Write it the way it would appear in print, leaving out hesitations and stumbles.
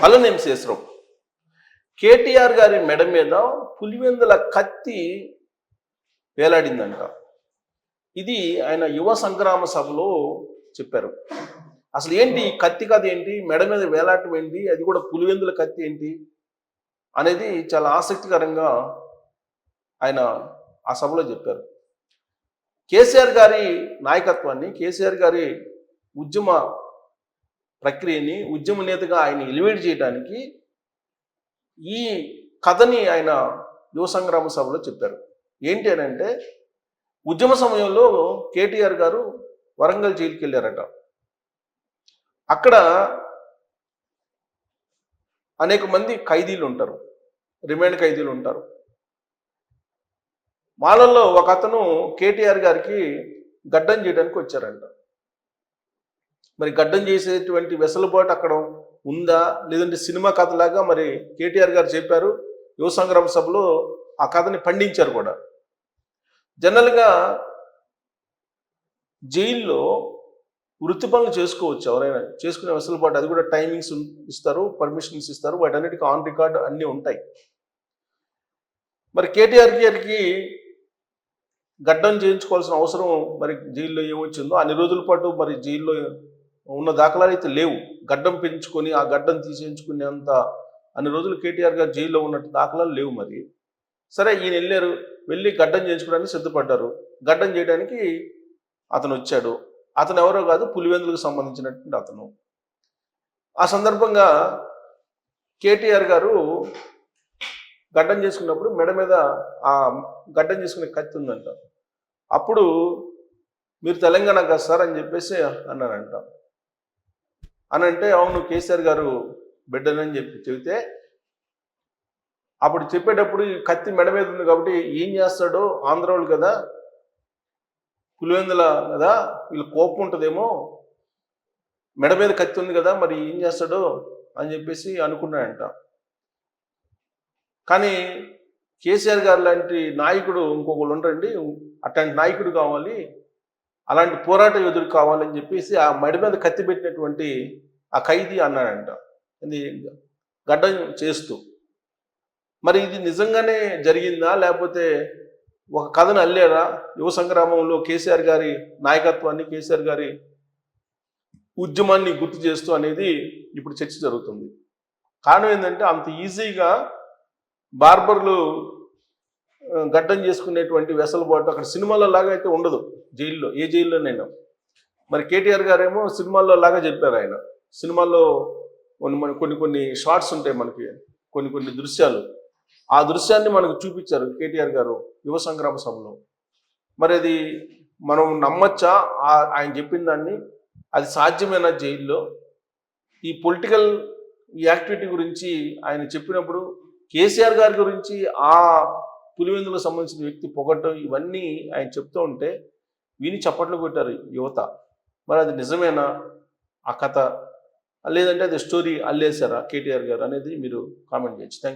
అల్లనేని శేషరావు కేటీఆర్ గారి మెడ మీద పులివెందుల కత్తి వేలాడిందంట. ఇది ఆయన యువ సంగ్రామ సభలో చెప్పారు. అసలు ఏంటి కత్తి కథ ఏంటి, మెడ మీద వేలాటం ఏంటి, అది కూడా పులివెందుల కత్తి ఏంటి అనేది చాలా ఆసక్తికరంగా ఆయన ఆ సభలో చెప్పారు. కేసీఆర్ గారి నాయకత్వాన్ని, కేసీఆర్ గారి ఉద్యమ ప్రక్రియని, ఉద్యమ నేతగా ఆయన ఎలివేట్ చేయడానికి ఈ కథని ఆయన యువ సంగ్రామ సభలో చెప్పారు. ఏంటి అని అంటే, ఉద్యమ సమయంలో కేటీఆర్ గారు వరంగల్ జైలుకి వెళ్ళారట. అక్కడ అనేక మంది ఖైదీలు ఉంటారు, రిమాండ్ ఖైదీలు ఉంటారు. వాళ్ళల్లో ఒక అతను కేటీఆర్ గారికి గడ్డం చేయడానికి వచ్చారంట. మరి గడ్డం చేసేటువంటి వెసులుబాటు అక్కడ ఉందా, లేదంటే సినిమా కథలాగా మరి కేటీఆర్ గారు చెప్పారు, యువ సంగ్రామ సభలో ఆ కథని పండించారు కూడా. జనరల్గా జైల్లో వృత్తి పనులు చేసుకోవచ్చు, ఎవరైనా చేసుకునే వెసులుబాటు, అది కూడా టైమింగ్స్ ఇస్తారు, పర్మిషన్స్ ఇస్తారు, వాటన్నిటికీ ఆన్ రికార్డు అన్నీ ఉంటాయి. మరి కేటీఆర్ గారికి గడ్డం చేయించుకోవాల్సిన అవసరం మరి జైల్లో ఏమొచ్చిందో, అన్ని రోజుల పాటు మరి జైల్లో ఉన్న దాఖలాలు అయితే లేవు. గడ్డం పెంచుకొని ఆ గడ్డం తీసేయించుకునేంత అన్ని రోజులు కేటీఆర్ గారు జైల్లో ఉన్నట్టు దాఖలాలు లేవు. మరి సరే, ఈయన వెళ్ళారు, వెళ్ళి గడ్డం చేయించుకోవడానికి సిద్ధపడ్డారు. గడ్డం చేయడానికి అతను వచ్చాడు. అతను ఎవరో కాదు, పులివెందులకు సంబంధించినటువంటి అతను. ఆ సందర్భంగా కేటీఆర్ గారు గడ్డం చేసుకున్నప్పుడు మెడ మీద ఆ గడ్డం చేసుకునే కత్తి ఉందంట. అప్పుడు మీరు తెలంగాణ కదా సార్ అని చెప్పేసి అన్నారంట. అనంటే అవును కేసీఆర్ గారు బిడ్డనని చెబితే, అప్పుడు చెప్పేటప్పుడు ఈ కత్తి మెడ మీద ఉంది కాబట్టి ఏం చేస్తాడో, ఆంధ్రోళ్ళు కదా, పులివెందుల కదా, వీళ్ళు కోపం ఉంటుందేమో, మెడ మీద కత్తి ఉంది కదా, మరి ఏం చేస్తాడో అని చెప్పేసి అనుకున్నాడంట. కానీ కేసీఆర్ గారు లాంటి నాయకుడు ఇంకొకళ్ళు ఉంటారండి, అట్లాంటి నాయకుడు కావాలి, అలాంటి పోరాట యోధుడు కావాలని చెప్పేసి ఆ మెడ మీద కత్తి పెట్టినటువంటి ఆ ఖైదీ అన్నాడంట, ఇది గడ్డం చేస్తూ. మరి ఇది నిజంగానే జరిగిందా, లేకపోతే ఒక కథను అల్లేరా యువ సంగ్రామంలో కేసీఆర్ గారి నాయకత్వాన్ని, కేసీఆర్ గారి ఉద్యమాన్ని గుర్తు చేస్తూ అనేది ఇప్పుడు చర్చ జరుగుతుంది. కారణం ఏంటంటే, అంత ఈజీగా బార్బర్లు గడ్డం చేసుకునేటువంటి వెసలుబాటు అక్కడ సినిమాల్లో లాగా అయితే ఉండదు జైల్లో, ఏ జైల్లోనైనా. మరి కేటీఆర్ గారేమో సినిమాల్లో లాగా చెప్పారు. ఆయన సినిమాల్లో కొన్ని షార్ట్స్ ఉంటాయి మనకి, కొన్ని దృశ్యాలు, ఆ దృశ్యాన్ని మనకు చూపించారు కేటీఆర్ గారు యువ సంగ్రామ సభలో. మరి అది మనం నమ్మచ్చా ఆయన చెప్పిన దాన్ని? అది సాధ్యమైన జైల్లో ఈ పొలిటికల్ యాక్టివిటీ గురించి ఆయన చెప్పినప్పుడు, కేసీఆర్ గారి గురించి ఆ పులివెందులకు సంబంధించిన వ్యక్తి పొగట్టం, ఇవన్నీ ఆయన చెప్తూ ఉంటే విని చప్పట్లు కొట్టారు యువత. మరి అది నిజమేనా ఆ కథ, లేదంటే అది స్టోరీ అల్లేశారా కేటీఆర్ గారు అనేది మీరు కామెంట్ చేయొచ్చు. Thank you.